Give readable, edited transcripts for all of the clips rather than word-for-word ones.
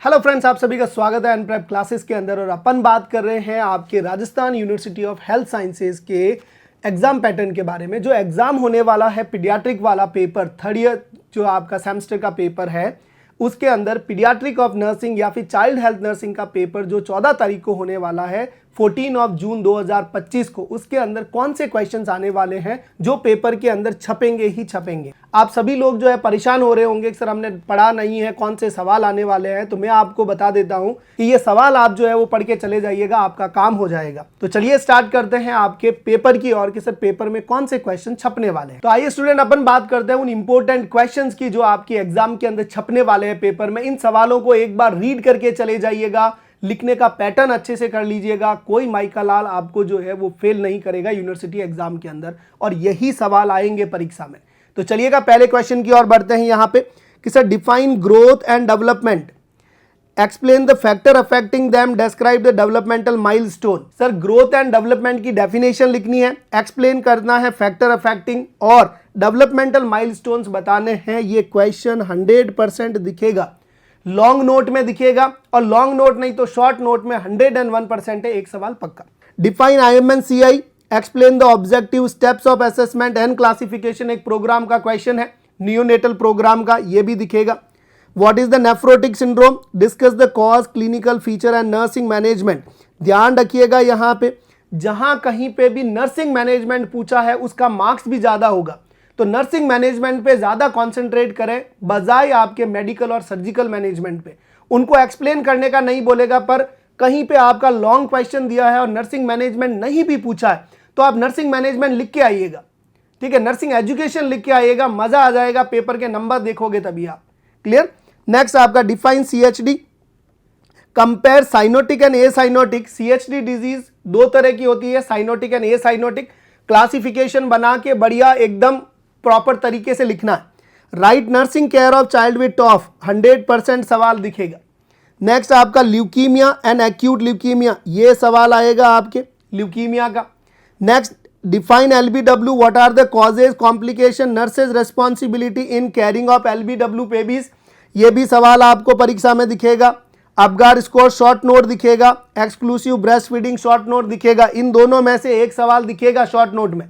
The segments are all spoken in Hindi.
हेलो फ्रेंड्स, आप सभी का स्वागत है अनप्रेप क्लासेस के अंदर। और अपन बात कर रहे हैं आपके Rajasthan university of health sciences के एग्जाम पैटर्न के बारे में। जो एग्जाम होने वाला है पीडियाट्रिक वाला पेपर, थर्ड ईयर जो आपका सेमेस्टर का पेपर है, उसके अंदर पीडियाट्रिक ऑफ नर्सिंग या फिर चाइल्ड हेल्थ नर्सिंग का पेपर जो 14 तारीख को होने वाला है 14 जून 2025 को, उसके अंदर कौन से क्वेश्चंस आने वाले हैं जो पेपर के अंदर छपेंगे ही छपेंगे। आप सभी लोग जो है परेशान हो रहे होंगे कि सर हमने पढ़ा नहीं है, कौन से सवाल आने वाले हैं। तो मैं आपको बता देता हूं कि ये सवाल आप जो है वो पढ़ के चले जाइएगा, आपका काम हो जाएगा। तो चलिए स्टार्ट करते हैं आपके पेपर की और कि सर पेपर में कौन से क्वेश्चन छपने वाले हैं। तो आइए स्टूडेंट, अपन बात करते हैं उन इंपॉर्टेंट क्वेश्चंस की जो आपके एग्जाम के अंदर छपने वाले हैं पेपर में। इन सवालों को एक बार रीड करके चले जाइएगा, लिखने का पैटर्न अच्छे से कर लीजिएगा। कोई माइका लाल आपको जो है वो फेल नहीं करेगा यूनिवर्सिटी एग्जाम के अंदर, और यही सवाल आएंगे परीक्षा में। तो चलिएगा पहले क्वेश्चन की ओर बढ़ते हैं यहाँ पे कि sir define growth and development, explain the factor affecting them, describe the developmental milestone. Sir growth and development की डेफिनेशन लिखनी है, एक्सप्लेन करना है फैक्टर अफेक्टिंग, और डेवलपमेंटल माइलस्टोन्स बताने हैं। ये क्वेश्चन 100% दिखेगा, लॉन्ग नोट में दिखेगा, और लॉन्ग नोट नहीं तो शॉर्ट नोट में 101% है, एक सवाल पक्का। Define IMNCI, explain the objective steps of assessment and classification, एक प्रोग्राम का क्वेश्चन है, नियोनेटल प्रोग्राम का, ये भी दिखेगा। What is the nephrotic syndrome, discuss the cause, clinical feature and nursing management. ध्यान रखिएगा यहाँ पे जहां कहीं पे भी नर्सिंग मैनेजमेंट पूछा है उसका मार्क्स भी ज्यादा होगा, तो नर्सिंग मैनेजमेंट पे ज्यादा कंसंट्रेट करें बजाय आपके मेडिकल और सर्जिकल मैनेजमेंट पे। उनको एक्सप्लेन करने का नहीं बोलेगा, पर कहीं पे आपका लॉन्ग क्वेश्चन दिया है और नर्सिंग मैनेजमेंट नहीं भी पूछा है तो आप नर्सिंग मैनेजमेंट लिख के आइएगा, ठीक है, नर्सिंग एजुकेशन लिख के आइएगा, मजा आ जाएगा। पेपर के नंबर देखोगे तभी आप। क्लियर। नेक्स्ट आपका define CHD, compare cyanotic and acyanotic. CHD disease दो तरह की होती है, साइनोटिक एंड एसाइनोटिक। क्लासिफिकेशन बना के बढ़िया एकदम प्रॉपर तरीके से लिखना है। Write nursing care of child with TOF, 100% सवाल दिखेगा। नेक्स्ट आपका ल्यूकीमिया एंड एक्यूट ल्यूकीमिया, ये सवाल आएगा आपके ल्यूकीमिया का। Next define LBW, what are the causes, complication, nurses responsibility in caring of LBW babies, ये भी सवाल आपको परीक्षा में दिखेगा। अपगार स्कोर शॉर्ट नोट दिखेगा, exclusive breast feeding short note दिखेगा। इन दोनों में से एक सवाल दिखेगा शॉर्ट नोट में।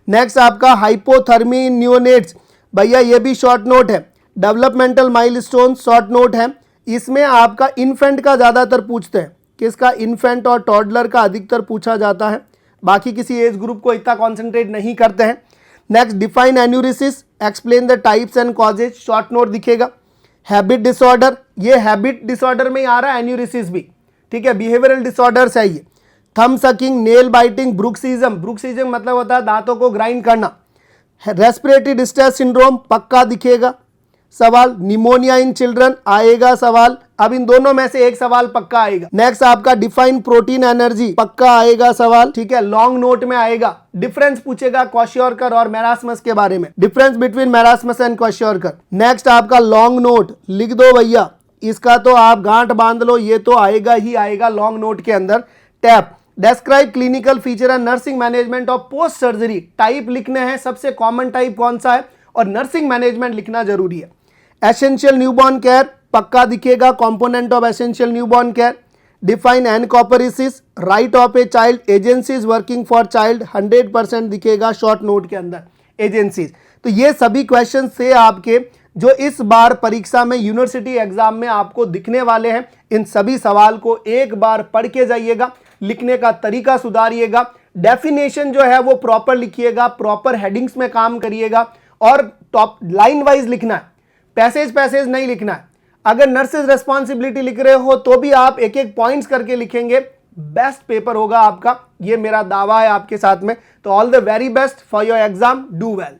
नेक्स्ट आपका हाइपोथर्मी इन न्यूनेट्स, भैया ये भी शॉर्ट नोट है। डेवलपमेंटल माइलस्टोन शॉर्ट नोट है। इसमें आपका इन्फेंट का ज़्यादातर पूछते हैं, किसका, इन्फेंट और टॉडलर का अधिकतर पूछा जाता है, बाकी किसी एज ग्रुप को इतना कॉन्सेंट्रेट नहीं करते हैं। Next define enuresis, explain the types and causes, short note दिखेगा। हैबिट डिसऑर्डर, ये हैबिट डिसऑर्डर में ही आ रहा है एन्यूरिसिस भी, ठीक है, बिहेवियरल डिसऑर्डर्स है ये। थम sucking, nail biting, bruxism, bruxism मतलब होता है दांतों को ग्राइंड करना। रेस्पिरेटरी डिस्ट्रेस सिंड्रोम पक्का दिखेगा सवाल। निमोनिया इन चिल्ड्रन आएगा सवाल। अब इन दोनों में से एक सवाल पक्का आएगा। नेक्स्ट आपका डिफाइन प्रोटीन एनर्जी, पक्का आएगा सवाल, ठीक है, लॉन्ग नोट में आएगा। डिफरेंस पूछेगा क्वाशियोरकर और मैरास्मस के बारे में, difference between marasmus and kwashiorkor. Next आपका लॉन्ग नोट लिख दो भैया, इसका तो आप गांठ बांध लो, ये तो आएगा ही आएगा लॉन्ग नोट के अंदर। Tap describe clinical feature and nursing management of post surgery, type लिखने हैं, सबसे कॉमन टाइप कौन सा है, और नर्सिंग मैनेजमेंट लिखना जरूरी है। एसेंशियल न्यूबॉर्न केयर पक्का दिखेगा, component of essential newborn care. Define encopresis, right of a child, agencies working for child, 100% दिखेगा शॉर्ट नोट के अंदर एजेंसीज। तो ये सभी क्वेश्चन से आपके जो इस बार परीक्षा में यूनिवर्सिटी एग्जाम में आपको दिखने वाले हैं, इन सभी सवाल को एक बार पढ़ के जाइएगा, लिखने का तरीका सुधारिएगा, डेफिनेशन जो है वो प्रॉपर लिखिएगा, प्रॉपर हेडिंग्स में काम करिएगा, और टॉप लाइन वाइज लिखना है, पैसेज नहीं लिखना है। अगर नर्सेज रेस्पॉन्सिबिलिटी लिख रहे हो तो भी आप एक एक पॉइंट्स करके लिखेंगे, बेस्ट पेपर होगा आपका, ये मेरा दावा है आपके साथ में। तो all the very best for your exam, do well.